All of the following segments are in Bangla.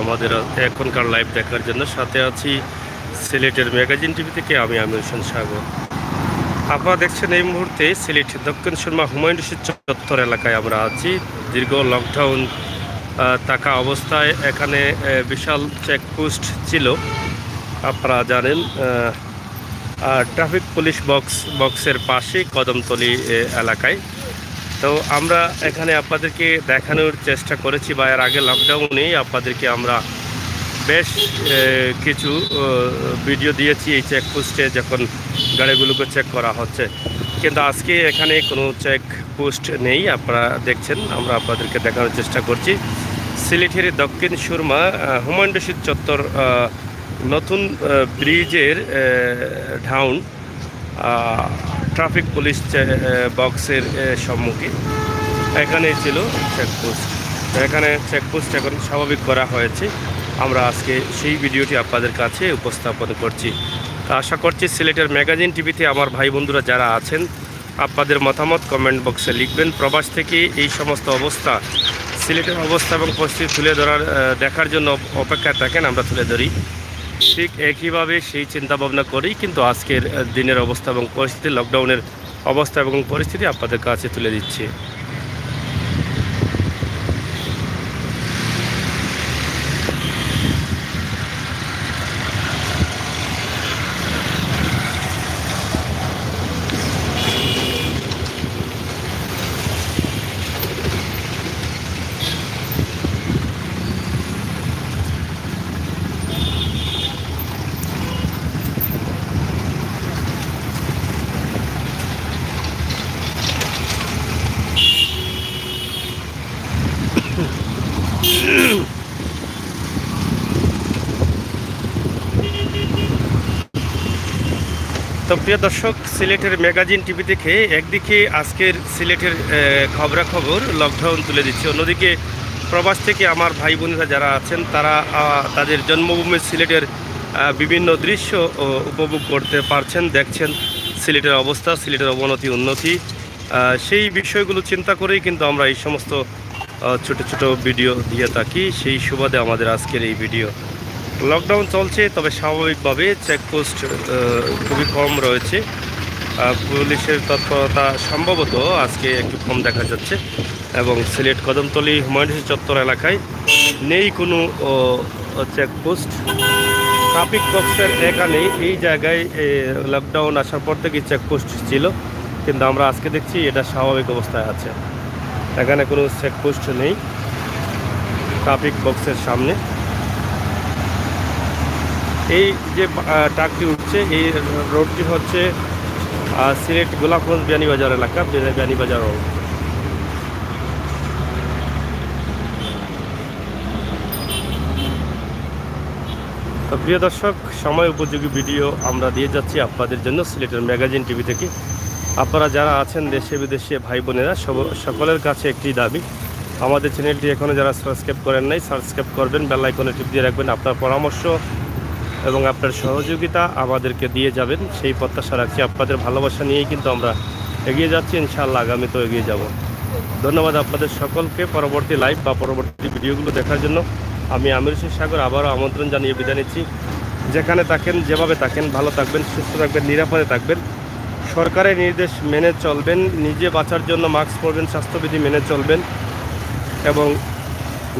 আমাদের এখনকার লাইভ দেখার জন্য। সাথে আছি সিলেটের ম্যাগাজিন টিভি থেকে আমি আমির হোসেন সাগর। আপনারা দেখছেন এই মুহূর্তে সিলেট দক্ষিণ সুরমা হুমায়ুন রশিদ চত্বর এলাকায় আমরা আছি। দীর্ঘ লকডাউন থাকা অবস্থায় এখানে বিশাল চেকপোস্ট ছিল, আপনারা জানেন। ট্রাফিক পুলিশ বক্সের পাশে কদমতলী এলাকায়। তো আমরা এখানে আপনাদেরকে দেখানোর চেষ্টা করেছি, বা এর আগে লকডাউনে আপনাদেরকে আমরা বেশ কিছু ভিডিও দিয়েছি এই চেকপোস্টে যখন গাড়িগুলোকে চেক করা হচ্ছে। কিন্তু আজকে এখানে কোনো চেকপোস্ট নেই, আপনারা দেখছেন। আমরা আপনাদেরকে দেখানোর চেষ্টা করছি সিলেটের দক্ষিণ সুরমা হুমায়ুন রশিদ চত্বর নতুন ব্রিজের ডাউন ট্রাফিক পুলিশ বক্সের সম্মুখে এখানে ছিল চেকপোস্ট। এখানে চেকপোস্ট এখন স্বাভাবিক করা হয়েছে। আমরা আজকে সেই ভিডিওটি আপনাদের কাছে উপস্থাপন করছি। আশা করছি সিলেটের ম্যাগাজিন টিভিতে আমার ভাই বন্ধুরা যারা আছেন আপনাদের মতামত কমেন্ট বক্সে লিখবেন। প্রবাস থেকে এই সমস্ত অবস্থা, সিলেটের অবস্থা এবং পরিস্থিতি তুলে দেখার জন্য অপেক্ষায় থাকেন, আমরা তুলে ধরি। ঠিক একইভাবে সেই চিন্তা ভাবনা করেই কিন্তু আজকের দিনের অবস্থা এবং পরিস্থিতি, লকডাউনের অবস্থা এবং পরিস্থিতি আপনাদের কাছে তুলে দিচ্ছি। তো প্রিয় দর্শক, সিলেটের ম্যাগাজিন টিভি থেকে একদিকে আজকের সিলেটের খবরাখবর লকডাউন তুলে দিচ্ছে, অন্যদিকে প্রবাস থেকে আমার ভাই বোনেরা যারা আছেন তারা তাদের জন্মভূমি সিলেটের বিভিন্ন দৃশ্য উপভোগ করতে পারছেন, দেখছেন সিলেটের অবস্থা, সিলেটের অবনতি উন্নতি। সেই বিষয়গুলো চিন্তা করেই কিন্তু আমরা এই সমস্ত ছোট ছোট ভিডিও দিয়ে থাকি। সেই সুবাদে আমাদের আজকের এই ভিডিও। লকডাউন চলছে, তবে স্বাভাবিকভাবে চেকপোস্ট খুবই কম রয়েছে। পুলিশের তৎপরতা সম্ভবত আজকে একটু কম দেখা যাচ্ছে, এবং সিলেট কদমতলী হুমায়ুন রশিদ চত্বর এলাকায় নেই কোনো চেকপোস্ট। ট্রাফিক বক্সের এখানে এই জায়গায় লকডাউন আসার পর থেকে চেকপোস্ট ছিল, কিন্তু আমরা আজকে দেখছি এটা স্বাভাবিক অবস্থায় আছে। এখানে কোনো চেকপোস্ট নেই ট্রাফিক বক্সের সামনে। এই যে ট্রাকটি উঠছে, এই রোডটি হচ্ছে সিলেট গোলাপগঞ্জ বিয়ানীবাজার এলাকা, বিয়ানীবাজার রোড। তো প্রিয় দর্শক, সময় উপযোগী ভিডিও আমরা দিয়ে যাচ্ছি আপনাদের জন্য সিলেটের ম্যাগাজিন টিভি থেকে। আপনারা যারা আছেন দেশে বিদেশে ভাই বোনেরা, সকলের কাছে একটি দাবি, আমাদের চ্যানেলটি এখনও যারা সাবস্ক্রাইব করেন নাই সাবস্ক্রাইব করবেন, বেল আইকনে টিপ দিয়ে রাখবেন। আপনার পরামর্শ এবং আপনার সহযোগিতা আমাদেরকে দিয়ে যাবেন, সেই প্রত্যাশা রাখছি। আপনাদের ভালোবাসা নিয়েই কিন্তু আমরা এগিয়ে যাচ্ছি, ইনশাআল্লাহ আগামীতেও এগিয়ে যাব। ধন্যবাদ আপনাদের সকলকে। পরবর্তী লাইভ বা পরবর্তী ভিডিওগুলো দেখার জন্য আমি আমির হোসেন সাগর আবারও আমন্ত্রণ জানিয়ে বিদায় নিচ্ছি। যেখানে থাকেন, যেভাবে থাকেন, ভালো থাকবেন, সুস্থ থাকবেন, নিরাপদে থাকবেন, সরকারের নির্দেশ মেনে চলবেন, নিজে বাঁচার জন্য মাস্ক পরবেন, স্বাস্থ্যবিধি মেনে চলবেন, এবং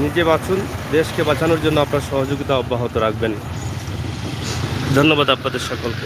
নিজে বাঁচুন, দেশকে বাঁচানোর জন্য আপনার সহযোগিতা অব্যাহত রাখবেন। ধন্যবাদ আপনাদের সকলকে।